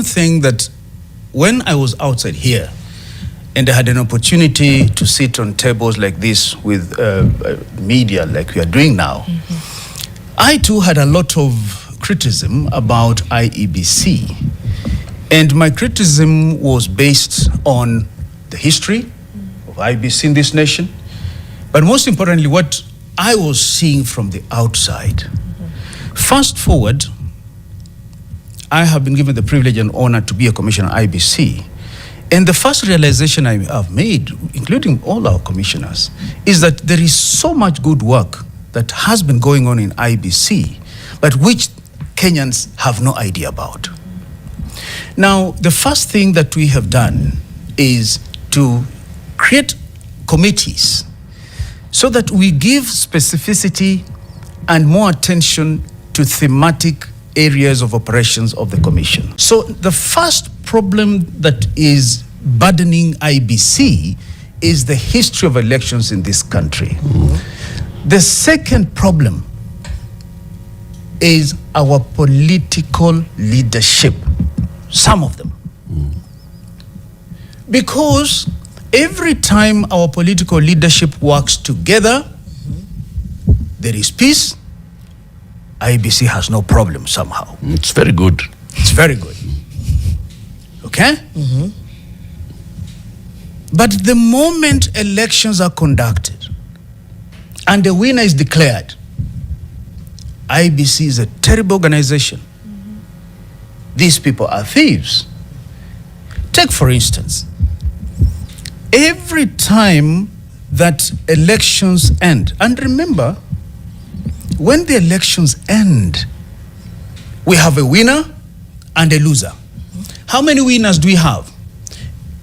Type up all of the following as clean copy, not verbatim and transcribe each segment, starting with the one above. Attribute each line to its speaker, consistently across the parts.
Speaker 1: thing that when I was outside here and I had an opportunity to sit on tables like this with media like we are doing now, I too had a lot of criticism about IEBC. And my criticism was based on the history of IEBC in this nation, but most importantly, what I was seeing from the outside. Fast forward, I have been given the privilege and honor to be a commissioner at IEBC. And the first realization I have made, including all our commissioners, is that there is so much good work that has been going on in IEBC, but which Kenyans have no idea about. Now, the first thing that we have done is to create committees so that we give specificity and more attention to thematic areas of operations of the Commission. So the first problem that is burdening IEBC is the history of elections in this country. The second problem is our political leadership, some of them. Because every time our political leadership works together, there is peace. IEBC has no problem somehow.
Speaker 2: It's very good.
Speaker 1: It's very good. Okay? But the moment elections are conducted and the winner is declared, IEBC is a terrible organization. These people are thieves. Take, for instance, every time that elections end, and remember, when the elections end, we have a winner and a loser. How many winners do we have?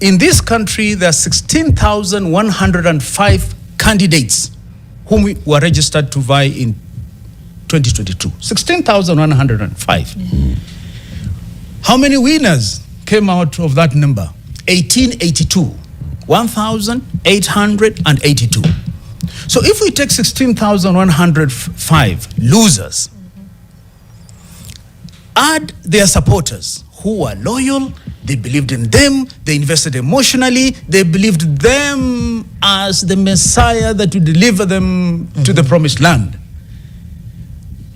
Speaker 1: In this country, there are 16,105 candidates whom were registered to vie in 2022. 16,105. How many winners came out of that number? 1882. 1,882. So if we take 16,105 losers, add their supporters who are loyal, they believed in them, they invested emotionally, they believed them as the Messiah that would deliver them to the promised land.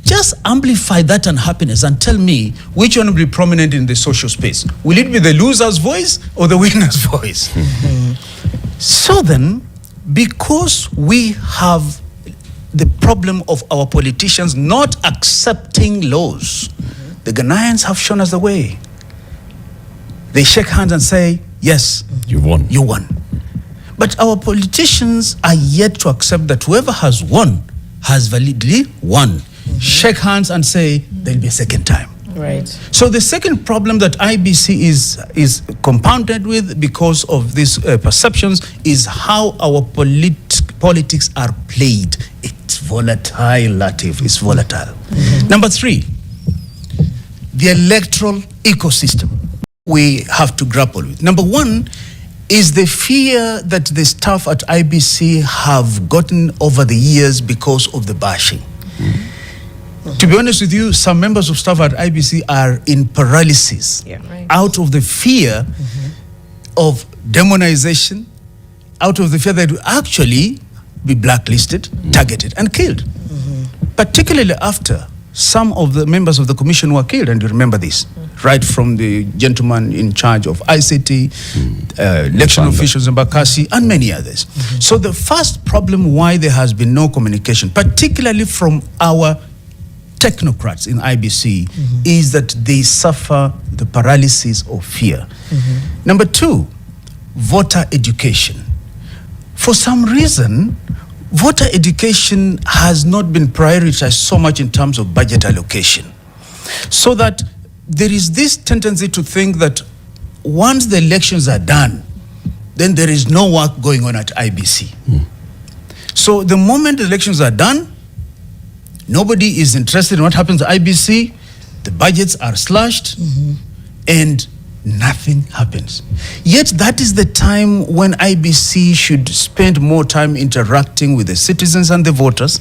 Speaker 1: Just amplify that unhappiness and tell me which one will be prominent in the social space. Will it be the loser's voice or the winner's voice? So then, because we have the problem of our politicians not accepting laws, the Ghanaians have shown us the way. They shake hands and say, yes,
Speaker 2: you won.
Speaker 1: You won. But our politicians are yet to accept that whoever has won has validly won. Shake hands and say, there'll be a second time.
Speaker 3: Right.
Speaker 1: So the second problem that IEBC is compounded with because of these perceptions is how our politics are played. It's volatile, Latif. It's volatile. Number three, the electoral ecosystem we have to grapple with. Number one is the fear that the staff at IEBC have gotten over the years because of the bashing. To be honest with you, some members of staff at IEBC are in paralysis out of the fear of demonization, out of the fear that will actually be blacklisted, targeted, and killed. Particularly after some of the members of the commission were killed, and you remember this, right from the gentleman in charge of ICT, election officials in Bakassi, and many others. So the first problem why there has been no communication, particularly from our technocrats in IEBC, is that they suffer the paralysis of fear. Number two, voter education. For some reason, voter education has not been prioritized so much in terms of budget allocation. So that there is this tendency to think that once the elections are done, then there is no work going on at IEBC. So the moment the elections are done, nobody is interested in what happens at IEBC, the budgets are slashed, and nothing happens. Yet that is the time when IEBC should spend more time interacting with the citizens and the voters,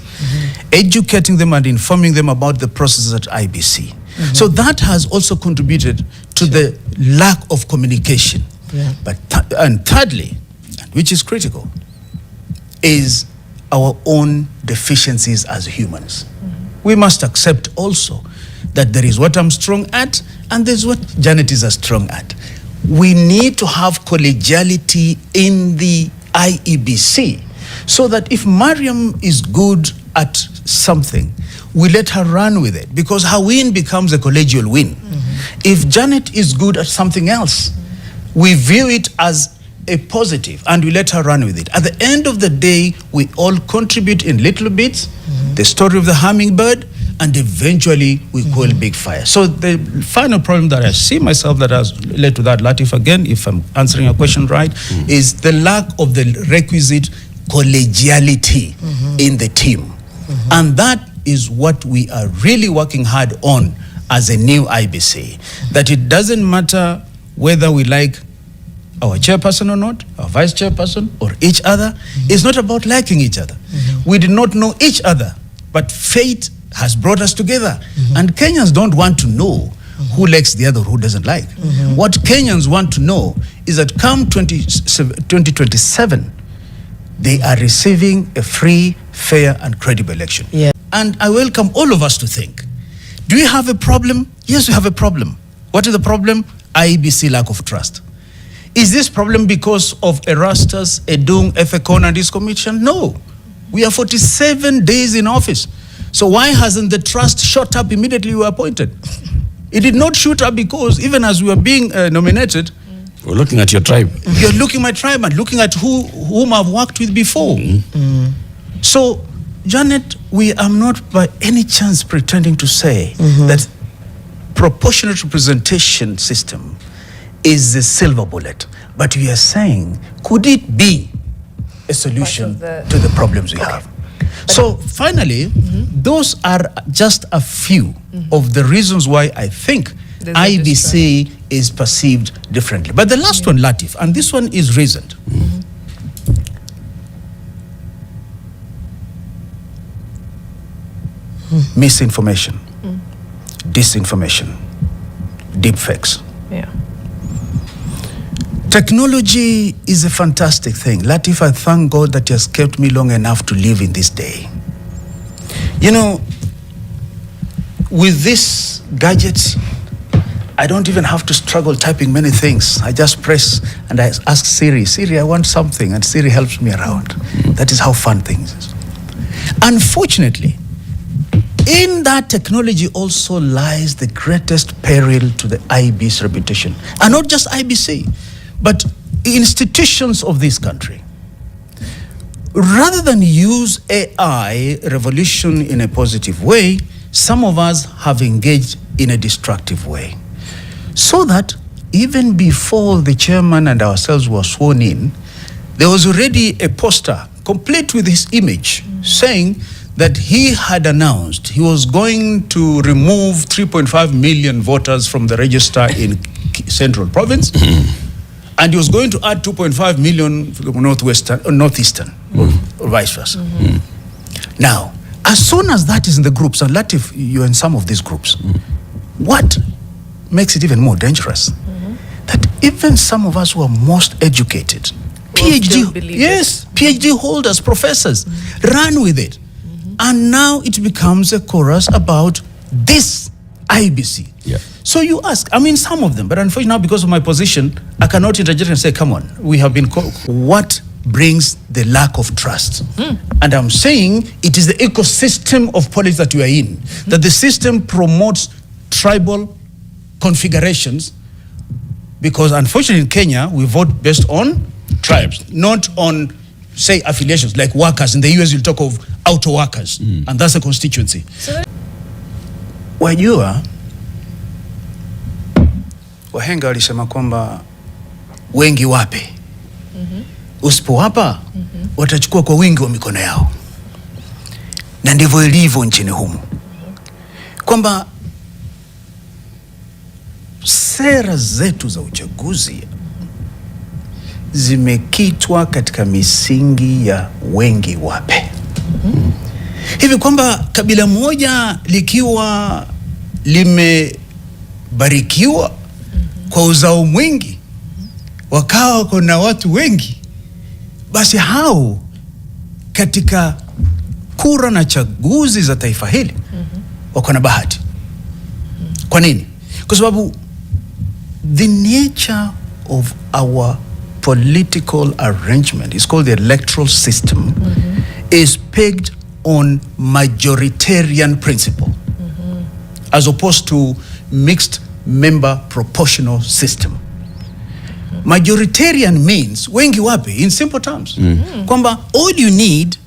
Speaker 1: educating them and informing them about the processes at IEBC. So that has also contributed to the lack of communication. But and thirdly, which is critical, is our own deficiencies as humans. We must accept also that there is what I'm strong at and there's what Janet is strong at. We need to have collegiality in the IEBC so that if Mariam is good at something, we let her run with it, because her win becomes a collegial win. If Janet is good at something else, we view it as a positive and we let her run with it. At the end of the day, we all contribute in little bits, the story of the hummingbird, and eventually we call big fire. So the final problem that I see myself that has led to that, Latif, again, if I'm answering your question right, is the lack of the requisite collegiality in the team. And that is what we are really working hard on as a new IBC. That it doesn't matter whether we like our chairperson or not, our vice chairperson, or each other. It's not about liking each other. We did not know each other, but fate has brought us together. And Kenyans don't want to know who likes the other, who doesn't like. What Kenyans want to know is that come 2027, they are receiving a free, fair, and credible election. And I welcome all of us to think, do we have a problem? Yes, we have a problem. What is the problem? IEBC lack of trust. Is this problem because of Erastus, Edung, Efekon, and his commission? No. We are 47 days in office. So why hasn't the trust shot up immediately we were appointed? It did not shoot up because even as we were being nominated,
Speaker 2: we're looking at your tribe.
Speaker 1: You're looking at my tribe and looking at whom I've worked with before. So, Janet, we are not by any chance pretending to say that proportionate representation system is the silver bullet. But we are saying, could it be a solution to the problems we have? So finally, those are just a few of the reasons why I think IBC is perceived differently. But the last one, Latif, and this one is reasoned. Misinformation, disinformation, deepfakes. Technology is a fantastic thing. Latif, I thank God that He has kept me long enough to live in this day. You know, with these gadgets, I don't even have to struggle typing many things. I just press and I ask Siri, Siri, I want something, and Siri helps me around. That is how fun things is. Unfortunately, in that technology also lies the greatest peril to the IBC reputation. And not just IBC, but institutions of this country. Rather than use AI revolution in a positive way, some of us have engaged in a destructive way. So that even before the chairman and ourselves were sworn in, there was already a poster complete with his image saying that he had announced he was going to remove 3.5 million voters from the register in Central Province. And he was going to add 2.5 million from Northeastern, or vice versa. Now, as soon as that is in the groups, and Latif, you're in some of these groups, what makes it even more dangerous? That even some of us who are most educated, PhD holders, professors, run with it. And now it becomes a chorus about this IBC. So you ask, I mean, some of them, but unfortunately now because of my position, I cannot interject and say, come on, we have been called. What brings the lack of trust? And I'm saying it is the ecosystem of politics that we are in, that the system promotes tribal configurations, because unfortunately in Kenya, we vote based on tribes, not on, say, affiliations, like workers. In the US, you'll talk of auto workers, and that's a constituency. Wajua, wahenga walisema kwamba wengi wape. Usipowapa, watachukua kwa wingi wa mikono yao. Na ndivyo ilivyo nchini humu. Kwamba sera zetu za uchaguzi zimekitwa katika misingi ya wengi wape. Hivi kwamba kabila moja likiwa limebarikiwa kwa uzao mwingi, wakawa kuna watu wengi, basi hao katika kura na chaguzi za taifa hili wako na bahati. Kwa nini? Kwa sababu the nature of our political arrangement is called the electoral system, is pegged on majoritarian principle, as opposed to mixed member proportional system. Majoritarian means wengi wapi, in simple terms. Kwamba all you need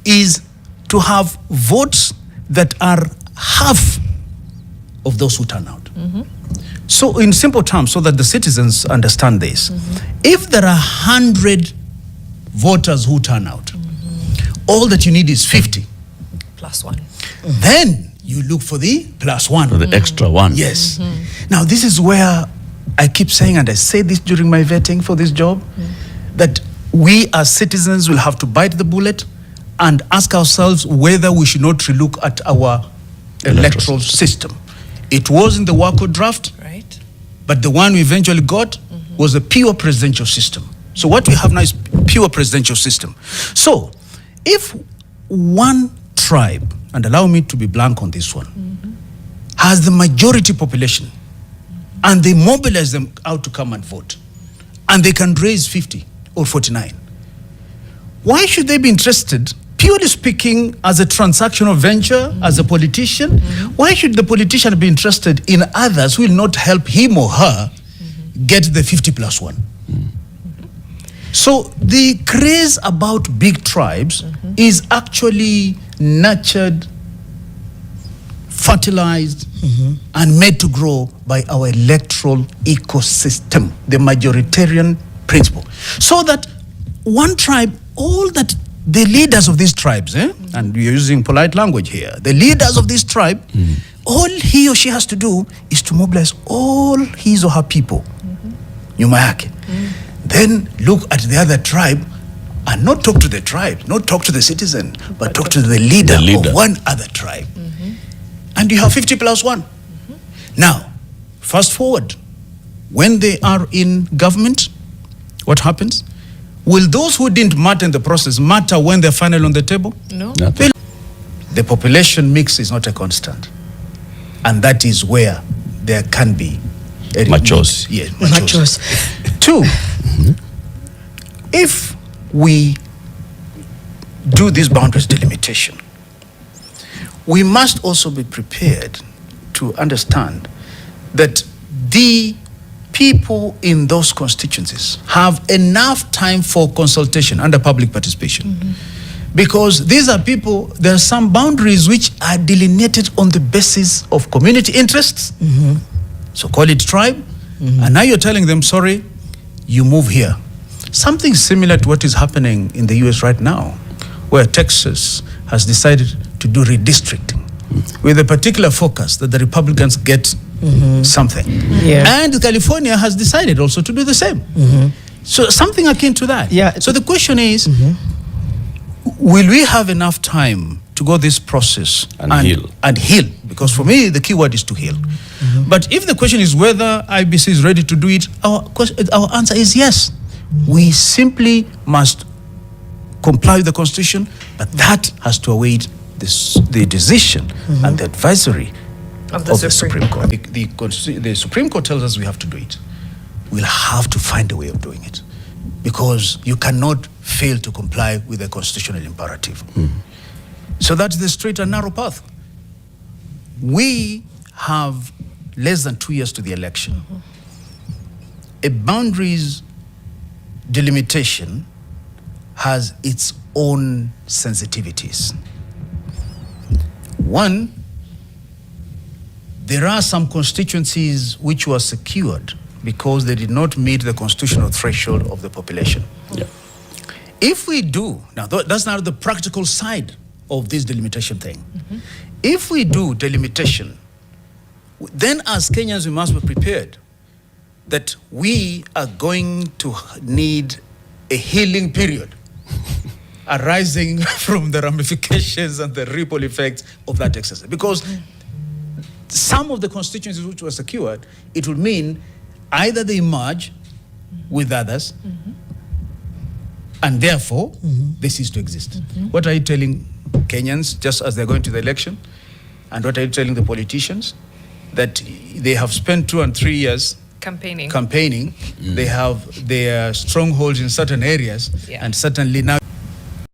Speaker 1: is to have votes that are half of those who turn out. So in simple terms, so that the citizens understand this, if there are 100 voters who turn out, all that you need is 50
Speaker 2: plus one.
Speaker 1: Then you look for the plus one,
Speaker 3: for the extra one.
Speaker 1: Yes. Now this is where I keep saying, and I say this during my vetting for this job, that we as citizens will have to bite the bullet and ask ourselves whether we should not relook at our electoral system. It was in the WACO draft,
Speaker 2: Right.
Speaker 1: but the one we eventually got was a pure presidential system. So what we have now is pure presidential system. So if one tribe, and allow me to be blank on this one, has the majority population, and they mobilize them out to come and vote, and they can raise 50 or 49, why should they be interested, purely speaking, as a transactional venture, as a politician? Why should the politician be interested in others who will not help him or her get the 50 plus one? So the craze about big tribes is actually nurtured, fertilized, and made to grow by our electoral ecosystem, the majoritarian principle. So that one tribe, all that the leaders of these tribes, and we are using polite language here, the leaders of this tribe, all he or she has to do is to mobilize all his or her people, nyuma yake. Then look at the other tribe and not talk to the tribe, not talk to the citizen, but talk to the leader of one other tribe. And you have 50 plus one. Now, fast forward, when they are in government, what happens? Will those who didn't matter in the process matter when they're finally on the table?
Speaker 2: No.
Speaker 1: The population mix is not a constant. And that is where there can be a
Speaker 3: Machos.
Speaker 1: Yes, machos. Two, if we do this boundaries delimitation, we must also be prepared to understand that the people in those constituencies have enough time for consultation under public participation. Because these are people, there are some boundaries which are delineated on the basis of community interests. So call it tribe. And now you're telling them, sorry, you move here. Something similar to what is happening in the US right now, where Texas has decided to do redistricting with a particular focus that the Republicans get something. And California has decided also to do the same. So something akin to that. So the question is, will we have enough time to go this process
Speaker 3: and heal?
Speaker 1: And heal, because for me the key word is to heal. But if the question is whether IBC is ready to do it, our answer is yes. We simply must comply with the Constitution, but that has to await the decision and the advisory of the Supreme Court. The Supreme Court tells us we have to do it. We'll have to find a way of doing it, because you cannot fail to comply with the constitutional imperative. So that's the straight and narrow path. We have less than 2 years to the election. A boundaries delimitation has its own sensitivities. One, there are some constituencies which were secured because they did not meet the constitutional threshold of the population. If we do, now that's now the practical side of this delimitation thing. If we do delimitation, then as Kenyans we must be prepared that we are going to need a healing period arising from the ramifications and the ripple effects of that exercise. Because some of the constituencies which were secured, it would mean either they merge with others, and therefore they cease to exist. What are you telling Kenyans just as they're going to the election? And what are you telling the politicians? That they have spent 2 and 3 years campaigning. They have their strongholds in certain areas, and certainly now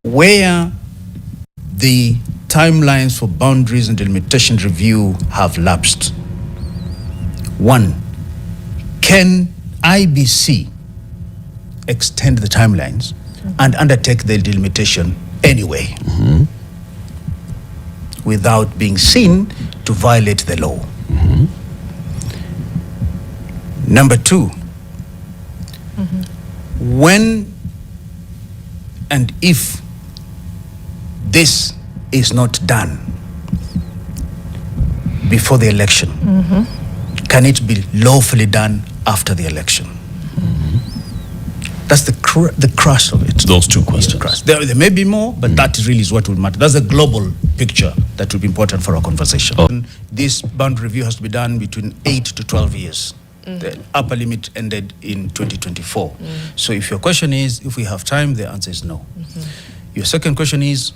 Speaker 1: where the timelines for boundaries and delimitation review have lapsed. One, can IEBC extend the timelines and undertake the delimitation anyway without being seen to violate the law? Number two, when and if this is not done before the election, can it be lawfully done after the election? That's the crush of it.
Speaker 2: Those two questions.
Speaker 1: There may be more, but that really is what will matter. That's a global picture that will be important for our conversation. This boundary review has to be done between 8 to 12 years. The upper limit ended in 2024. So if your question is, if we have time, the answer is no. Your second question is,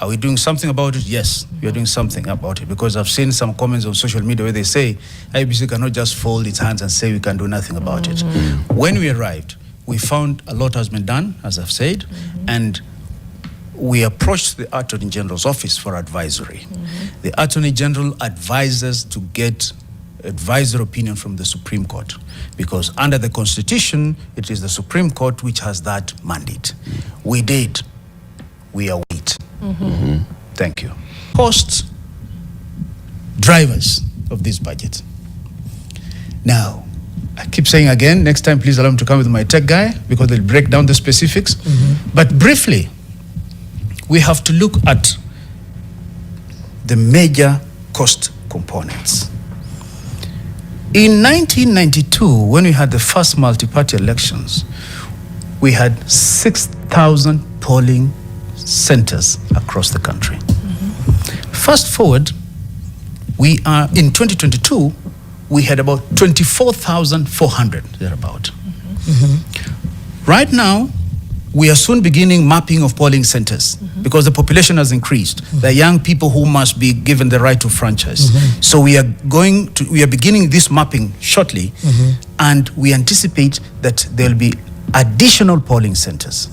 Speaker 1: are we doing something about it? Yes, we are doing something about it, because I've seen some comments on social media where they say IEBC cannot just fold its hands and say we can do nothing about it. When we arrived, we found a lot has been done, as I've said, and we approached the Attorney General's office for advisory. The Attorney General advises to get advisory opinion from the Supreme Court, because under the Constitution, it is the Supreme Court which has that mandate. We did. We await. Thank you. Cost drivers of this budget. Now, I keep saying again, next time please allow me to come with my tech guy, because they'll break down the specifics. But briefly, we have to look at the major cost components. In 1992, when we had the first multi-party elections, we had 6,000 polling centers across the country. Fast forward, we are in 2022, we had about 24,400 thereabout. Right now, we are soon beginning mapping of polling centers because the population has increased. There are young people who must be given the right to franchise. So we are beginning this mapping shortly, and we anticipate that there will be additional polling centers.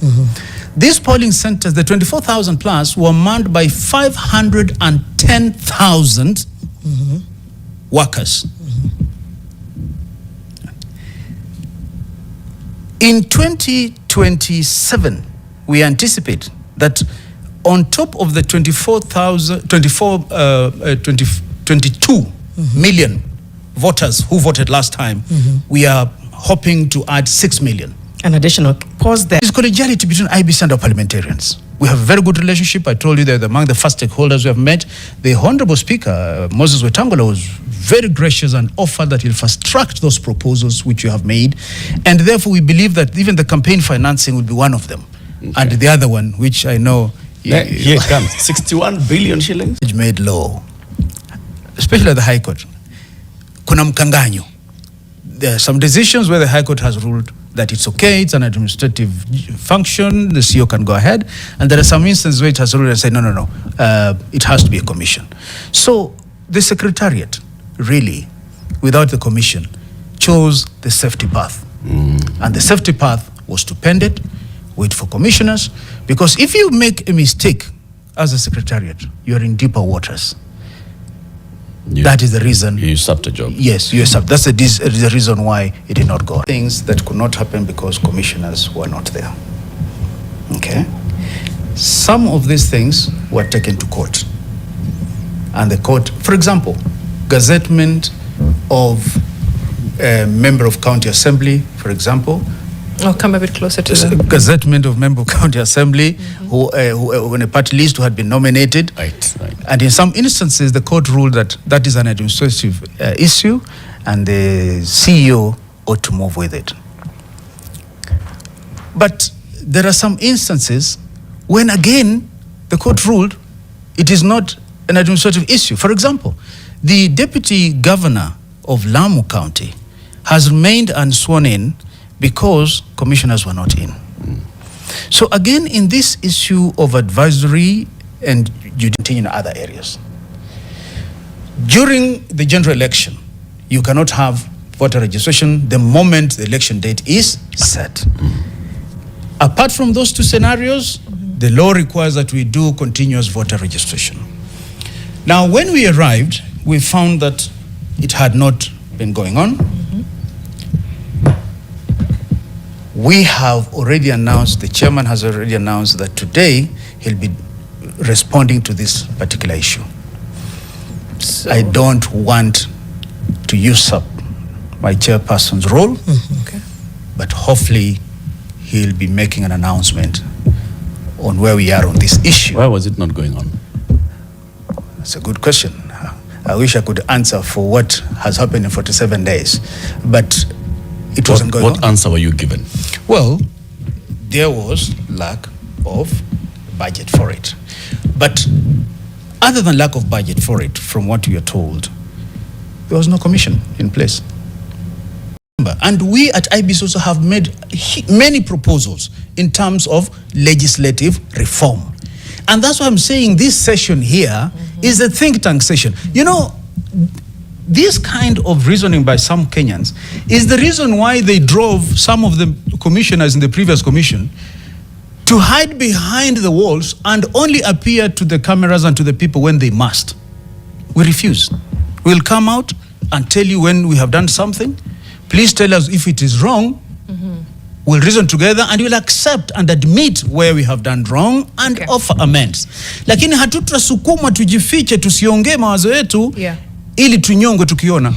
Speaker 1: These polling centers, the 24,000 plus, were manned by 510,000 workers. In 2027, we anticipate that on top of the 22 million voters who voted last time, we are hoping to add 6 million.
Speaker 3: An additional pause there.
Speaker 1: There's collegiality between IEBC and our parliamentarians. We have a very good relationship. I told you they're among the first stakeholders we have met. The Honorable Speaker, Moses Wetangula, was very gracious and offered that he'll fast-track those proposals which you have made. And therefore, we believe that even the campaign financing will be one of them. And the other one, which I know...
Speaker 2: Here it comes, 61 billion shillings.
Speaker 1: ...made law, especially at the High Court. Kuna mkanganyo. There are some decisions where the High Court has ruled that it's okay, it's an administrative function, the CEO can go ahead. And there are some instances where it has ruled and said, no, it has to be a commission. So the Secretariat, really, without the commission, chose the safety path. And the safety path was to pen it, wait for commissioners, because if you make a mistake as a Secretariat, you're in deeper waters. That is the reason.
Speaker 2: You usurped a job.
Speaker 1: Yes, you usurped. That's the reason why it did not go. Things that could not happen because commissioners were not there. Okay? Some of these things were taken to court. And the court, for example, gazettement of a member of county assembly, for example.
Speaker 3: I'll come a bit closer to the
Speaker 1: gazettement of member of county assembly who when a party list who had been nominated.
Speaker 2: Right.
Speaker 1: And in some instances, the court ruled that that is an administrative issue and the CEO ought to move with it. But there are some instances when, again, the court ruled it is not an administrative issue. For example, the deputy governor of Lamu County has remained unsworn in because commissioners were not in. So again, in this issue of advisory and you continue in other areas, during the general election, you cannot have voter registration the moment the election date is set. Apart from those two scenarios, the law requires that we do continuous voter registration. Now, when we arrived, we found that it had not been going on. We have already announced, the chairman has already announced that today he'll be responding to this particular issue. So I don't want to usurp my chairperson's role,
Speaker 3: Okay.
Speaker 1: but hopefully he'll be making an announcement on where we are on this issue.
Speaker 2: Why was it not going on?
Speaker 1: That's a good question. I wish I could answer for what has happened in 47 days, but it wasn't going on.
Speaker 2: What answer were you given?
Speaker 1: Well, there was lack of budget for it. But other than lack of budget for it, from what we are told, there was no commission in place. And we at IEBC also have made many proposals in terms of legislative reform. And that's why I'm saying this session here is a think tank session. You know, this kind of reasoning by some Kenyans is the reason why they drove some of the commissioners in the previous commission to hide behind the walls and only appear to the cameras and to the people when they must. We refuse. We'll come out and tell you when we have done something. Please tell us if it is wrong. We'll reason together and we'll accept and admit where we have done wrong and offer amends. Lakini hatutasukuma tujifiche tusiongee mawazo yetu ili tunyongwe tukiona.